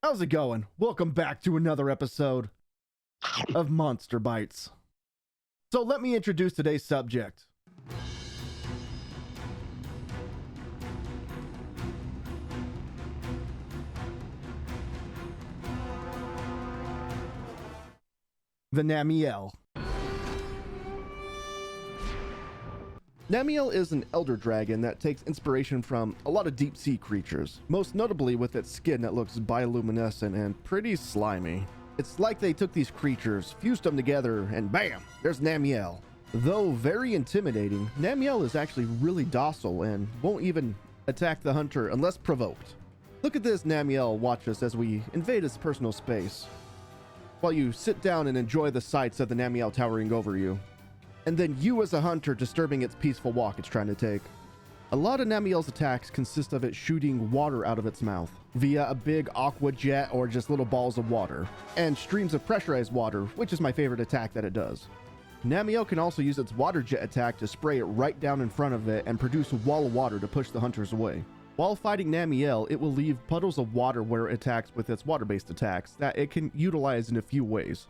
How's it going? Welcome back to another episode of Monster Bites. So let me introduce today's subject. The Namielle. Namielle is an elder dragon that takes inspiration from a lot of deep sea creatures, most notably with its skin that looks bioluminescent and pretty slimy. It's like they took these creatures, fused them together, and bam, there's Namielle. Though very intimidating, Namielle is actually really docile and won't even attack the hunter unless provoked. Look at this Namielle watch us as we invade his personal space, while you sit down and enjoy the sights of the Namielle towering over you, and then you as a hunter disturbing its peaceful walk it's trying to take. A lot of Namielle's attacks consist of it shooting water out of its mouth via a big aqua jet or just little balls of water, and streams of pressurized water, which is my favorite attack that it does. Namielle can also use its water jet attack to spray it right down in front of it and produce a wall of water to push the hunters away. While fighting Namielle, it will leave puddles of water where it attacks with its water-based attacks that it can utilize in a few ways.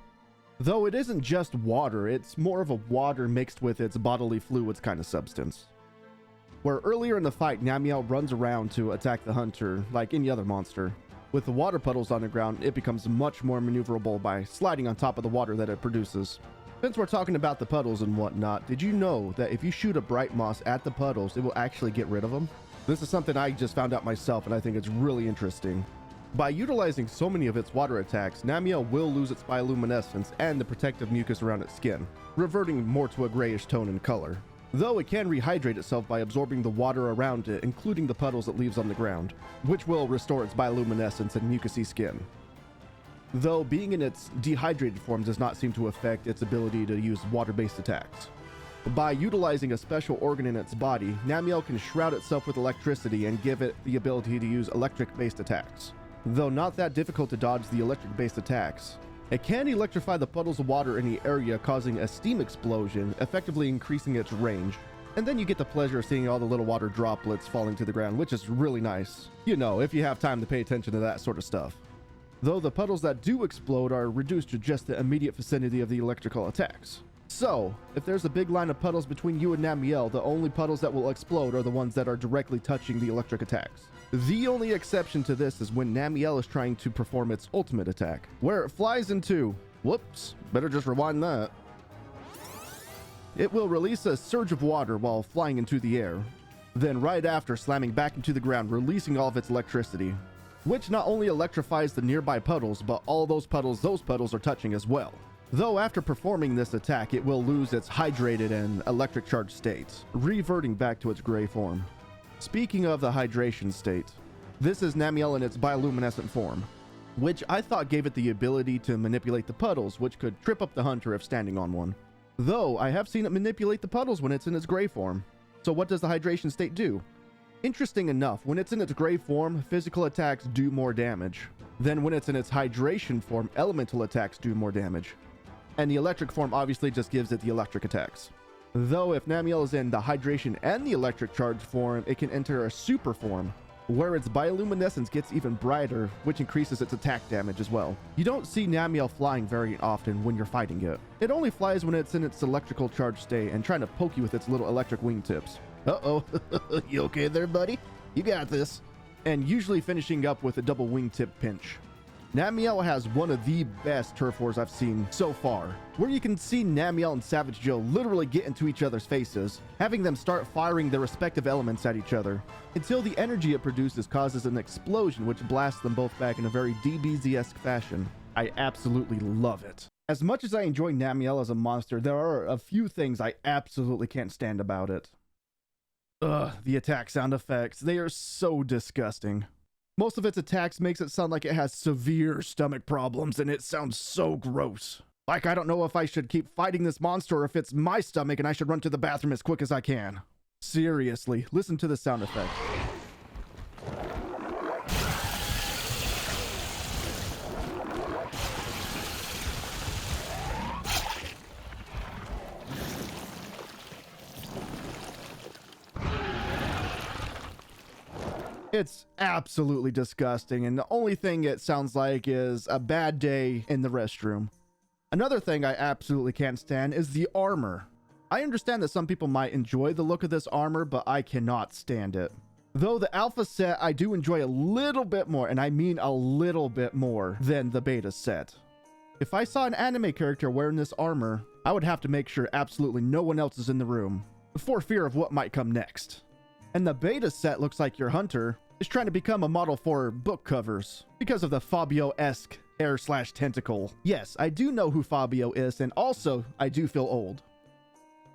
Though it isn't just water, it's more of a water mixed with its bodily fluids kind of substance. Where earlier in the fight, Namielle runs around to attack the hunter like any other monster. With the water puddles on the ground, it becomes much more maneuverable by sliding on top of the water that it produces. Since we're talking about the puddles and whatnot, did you know that if you shoot a bright moss at the puddles, it will actually get rid of them? This is something I just found out myself, and I think it's really interesting. By utilizing so many of its water attacks, Namielle will lose its bioluminescence and the protective mucus around its skin, reverting more to a grayish tone in color. Though it can rehydrate itself by absorbing the water around it, including the puddles it leaves on the ground, which will restore its bioluminescence and mucousy skin. Though being in its dehydrated form does not seem to affect its ability to use water-based attacks. By utilizing a special organ in its body, Namielle can shroud itself with electricity and give it the ability to use electric-based attacks. Though not that difficult to dodge the electric-based attacks, it can electrify the puddles of water in the area, causing a steam explosion, effectively increasing its range. And then you get the pleasure of seeing all the little water droplets falling to the ground, which is really nice. You know, if you have time to pay attention to that sort of stuff. Though the puddles that do explode are reduced to just the immediate vicinity of the electrical attacks. So, if there's a big line of puddles between you and Namielle, the only puddles that will explode are the ones that are directly touching the electric attacks. The only exception to this is when Namielle is trying to perform its ultimate attack, where it flies into... Whoops, better just rewind that. It will release a surge of water while flying into the air, then right after slamming back into the ground, releasing all of its electricity, which not only electrifies the nearby puddles, but all those puddles are touching as well. Though after performing this attack, it will lose its hydrated and electric charged states, reverting back to its gray form. Speaking of the hydration state, this is Namielle in its bioluminescent form, which I thought gave it the ability to manipulate the puddles, which could trip up the hunter if standing on one. Though I have seen it manipulate the puddles when it's in its gray form. So what does the hydration state do? Interesting enough, when it's in its gray form, physical attacks do more damage. Then when it's in its hydration form, elemental attacks do more damage. And the electric form obviously just gives it the electric attacks. Though if Namielle is in the hydration and the electric charge form, it can enter a super form, where its bioluminescence gets even brighter, which increases its attack damage as well. You don't see Namielle flying very often when you're fighting it. It only flies when it's in its electrical charge state and trying to poke you with its little electric wingtips. Uh-oh, you okay there, buddy? You got this. And usually finishing up with a double wingtip pinch. Namielle has one of the best turf wars I've seen so far, where you can see Namielle and Savage Joe literally get into each other's faces, having them start firing their respective elements at each other, until the energy it produces causes an explosion which blasts them both back in a very DBZ-esque fashion. I absolutely love it. As much as I enjoy Namielle as a monster, there are a few things I absolutely can't stand about it. Ugh, the attack sound effects, they are so disgusting. Most of its attacks makes it sound like it has severe stomach problems, and it sounds so gross. Like I don't know if I should keep fighting this monster or if it's my stomach and I should run to the bathroom as quick as I can. Seriously, listen to the sound effect. It's absolutely disgusting, and the only thing it sounds like is a bad day in the restroom. Another thing I absolutely can't stand is the armor. I understand that some people might enjoy the look of this armor, but I cannot stand it. Though the alpha set I do enjoy a little bit more, and I mean a little bit more, than the beta set. If I saw an anime character wearing this armor, I would have to make sure absolutely no one else is in the room, for fear of what might come next. And the beta set looks like your hunter is trying to become a model for book covers because of the Fabio-esque hair/tentacle. Yes, I do know who Fabio is, and also I do feel old.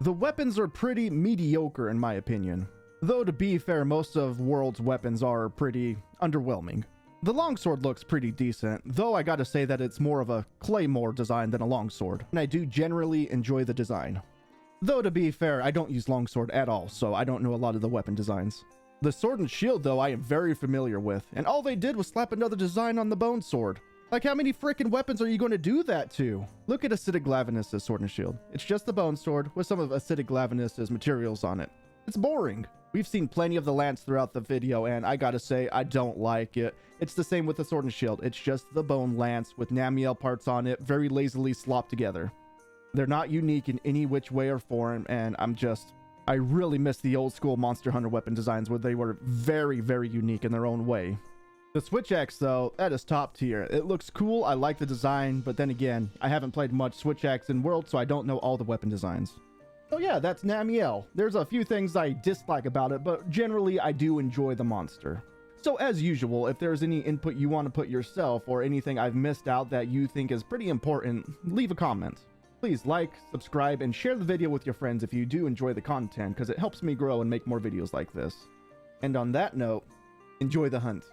The weapons are pretty mediocre in my opinion, though to be fair, most of World's weapons are pretty underwhelming. The longsword looks pretty decent, though I gotta say that it's more of a claymore design than a longsword, and I do generally enjoy the design. Though to be fair, I don't use longsword at all, so I don't know a lot of the weapon designs. The sword and shield though I am very familiar with, and all they did was slap another design on the bone sword. Like, how many freaking weapons are you going to do that to? Look at Acidic Glavenus' sword and shield. It's just the bone sword with some of Acidic Glavenus' materials on it. It's boring. We've seen plenty of the lance throughout the video, and I gotta say, I don't like it. It's the same with the sword and shield. It's just the bone lance with Namielle parts on it, very lazily slopped together. They're not unique in any which way or form, and I really miss the old school Monster Hunter weapon designs where they were very, very unique in their own way. The Switch Axe though, that is top tier. It looks cool, I like the design, but then again, I haven't played much Switch Axe in World, so I don't know all the weapon designs. So yeah, that's Namielle. There's a few things I dislike about it, but generally I do enjoy the monster. So as usual, if there's any input you want to put yourself or anything I've missed out that you think is pretty important, leave a comment. Please like, subscribe, and share the video with your friends if you do enjoy the content, because it helps me grow and make more videos like this. And on that note, enjoy the hunt.